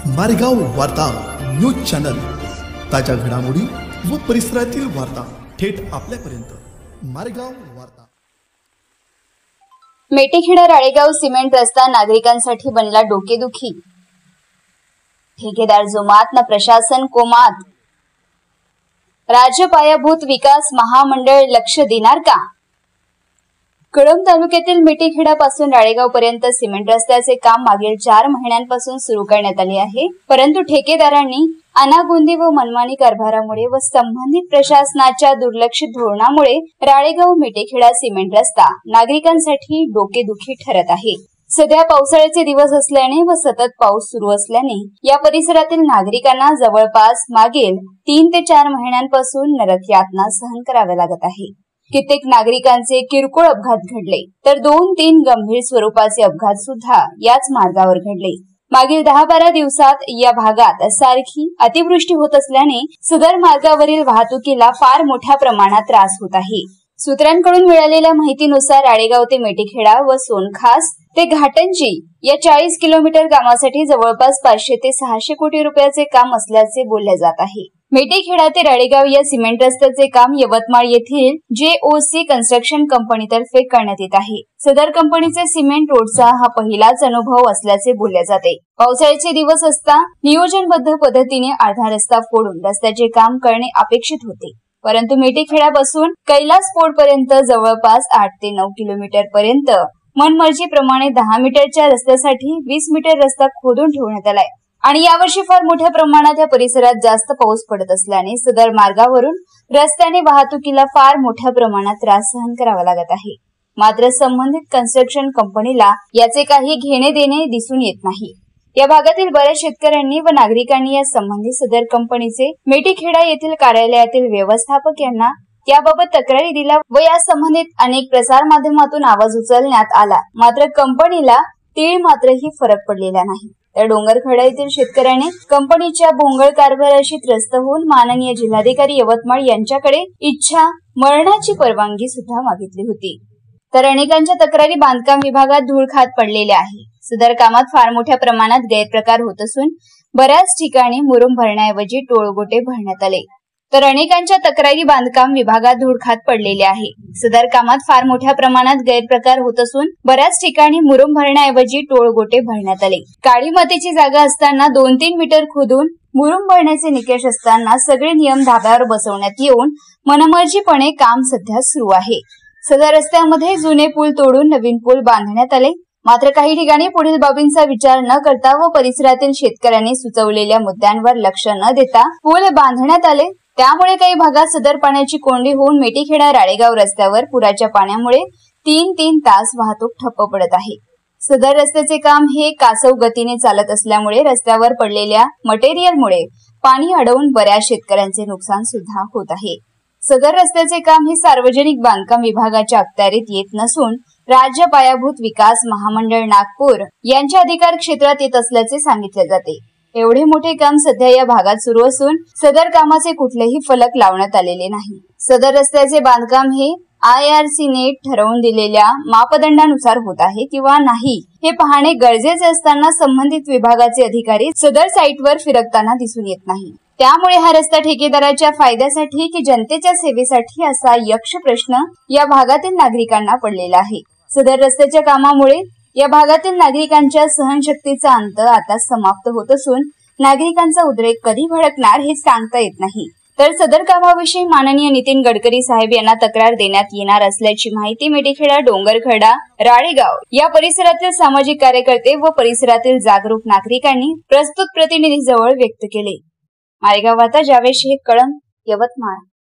मारेगाव वार्ता news channel, ताज्या घडामोडी व परिसरातील वार्ता थेट आपल्यापर्यंत। मारेगाव वार्ता। मेटेखेडा राळेगाव सिमेंट रस्ता नागरिकांसाठी बनला डोकेदुखी। ठेकेदार जोमात ना प्रशासन कोमात। राज्य पायाभूत विकास महामंडळ लक्ष देणार का? कळंब तालुक्यातील मेटेखेडा पासून राळेगाव पर्यंत सिमेंट रस्त्याचे काम मागील 4 महिन्यांपासून सुरू करण्यात आले आहे, परंतु ठेकेदारांनी अनागोंदी व मनमानी कारभारामुळे व संबंधित प्रशासनाच्या दुर्लक्षित धोरणामुळे राळेगाव मेटेखेडा सिमेंट रस्ता नागरिकांसाठी डोकेदुखी ठरत आहे। सध्या पावसाळ्याचे दिवस असल्याने व सतत पाऊस सुरू असल्याने या परिसरातील नागरिकांना जवळपास मागील 3 ते 4 महिन्यांपासून नरक यातना सहन कराव्या लागत आहे। कित्येक नागरिकांचे किरकोळ अपघात घडले तर 2-3 गंभीर स्वरूपाचे अपघात सुद्धा याच मार्गावर घडले। मागील 10-12 दिवसात या भागात सारखी अतिवृष्टी होत असल्याने सदर मार्गावरील वाहतुकीला फार मोठ्या प्रमाणात त्रास होत आहे। सूत्रांकडून मिळालेल्या माहितीनुसार राळेगाव ते मेटेखेडा व सोनखास ते घाटंजी या 40 किलोमीटर कामासाठी जवळपास 500 ते 600 कोटी रुपयाचे काम असल्याचे बोलले जात आहे। मेटेखेडा ते राळेगाव या सिमेंट रस्त्याचे काम यवतमाळ येथील JOC कन्स्ट्रक्शन कंपनीतर्फे करण्यात येत आहे। सदर कंपनीचे सिमेंट रोडचा हा पहिलाच अनुभव असल्याचे बोलले जाते। पावसाळ्याचे दिवस असता नियोजनबद्ध पद्धतीने अर्धा रस्ता फोडून रस्त्याचे काम करणे अपेक्षित होते, परंतु मेटेखेड्यापासून कैलास फोर्ड पर्यंत जवळपास 8 ते 9 किलोमीटर पर्यंत मनमर्जीप्रमाणे 10 मीटरच्या रस्त्यासाठी 20 मीटर रस्ता खोदून ठेवण्यात आलाय आणि यावर्षी फार मोठ्या प्रमाणात या परिसरात जास्त पाऊस पडत असल्याने सदर मार्गावरून रस्त्याने वाहतुकीला फार मोठ्या प्रमाणात त्रास सहन करावा लागत आहे। मात्र संबंधित कन्स्ट्रक्शन कंपनीला याचे काही घेणे देणे दिसून येत नाही। या भागातील बऱ्याच शेतकऱ्यांनी व नागरिकांनी या संबंधित सदर कंपनीचे मेटेखेडा येथील कार्यालयातील व्यवस्थापक यांना याबाबत तक्रारी दिल्या व या संबंधित अनेक प्रसार माध्यमातून आवाज उचलण्यात आला, मात्र कंपनीला तीळ मात्रही फरक पडलेला नाही। तर डोंगरखेडा येथील शेतकऱ्याने कंपनीच्या भोंगळ कारभाराशी त्रस्त होऊन माननीय जिल्हाधिकारी यवतमाळ यांच्याकडे इच्छा मरणाची परवानगी सुद्धा मागितली होती। तर अनेकांच्या तक्रारी बांधकाम विभागात धूळ खात पडलेल्या आहे। सदर कामात फार मोठ्या प्रमाणात गैरप्रकार होत असून बऱ्याच ठिकाणी मुरुम भरण्याऐवजी टोळगोटे भरण्यात आले। तर अनेकांच्या तक्रारी बांधकाम विभागात धूळ खात पडलेल्या आहे। सदर कामात फार मोठ्या प्रमाणात गैरप्रकार होत असून बऱ्याच ठिकाणी मुरुम भरण्याऐवजी टोळगोटे भरण्यात आले। काळी मातीची जागा असताना 2-3 मीटर खोदून मुरुम भरण्याचे निकष असताना सगळे नियम धाब्यावर बसवण्यात येऊन मनमर्जीपणे काम सध्या सुरू आहे। सदर रस्त्यामध्ये जुने पूल तोडून नवीन पूल बांधण्यात आले, मात्र काही ठिकाणी पुढील बाबींचा विचार न करता व परिसरातील शेतकऱ्यांनी सुचवलेल्या मुद्द्यांवर लक्ष न देता पूल बांधण्यात आले। त्यामुळे काही भागात सदर पाण्याची कोंडी होऊन मेटेखेडा राळेगाव रस्त्यावर पुराच्या पाण्यामुळे 3-3 तास वाहतूक ठप्प पडत आहे। सदर रस्त्याचे काम हे कासव गतीने चालत असल्यामुळे रस्त्यावर पडलेल्या मटेरियलमुळे पाणी अडवून बऱ्याच शेतकऱ्यांचे नुकसान सुद्धा होत आहे। सदर रस्त्याचे काम हे सार्वजनिक बांधकाम विभागाच्या अखत्यारीत येत नसून राज्य पायाभूत विकास महामंडळ नागपूर यांच्या अधिकार क्षेत्रात येत असल्याचे सांगितले जाते। एवढे मोठे काम सध्या या भागात सुरू असून सदर कामाचे कुठलेही फलक लावण्यात आलेले नाही। सदर रस्त्याचे बांधकाम हे IRC ने ठरवून दिलेल्या मापदंडानुसार होत आहे किंवा नाही हे पाहणे गरजेचे असताना संबंधित विभागाचे अधिकारी सदर साईटवर फिरकताना दिसून येत नाही। त्यामुळे हा रस्ता ठेकेदाराच्या फायद्यासाठी की जनतेच्या सेवेसाठी असा यक्ष प्रश्न या भागातील नागरिकांना पडलेला आहे। सदर रस्त्याच्या कामामुळे या भागातील नागरिकांच्या सहनशक्तीचा अंत आता समाप्त होत असून नागरिकांचा उद्रेक कधी भडकणार हे सांगता येत नाही। तर सदर कामाविषयी माननीय नितीन गडकरी साहेब यांना तक्रार देण्यात येणार असल्याची माहिती मेटेखेडा, डोंगरखेडा, राळेगाव या परिसरातील सामाजिक कार्यकर्ते व परिसरातील जागरूक नागरिकांनी प्रस्तुत प्रतिनिधीजवळ व्यक्त केले। मारेगाव वार्ता जावेद शेख, कळंब, यवतमाळ।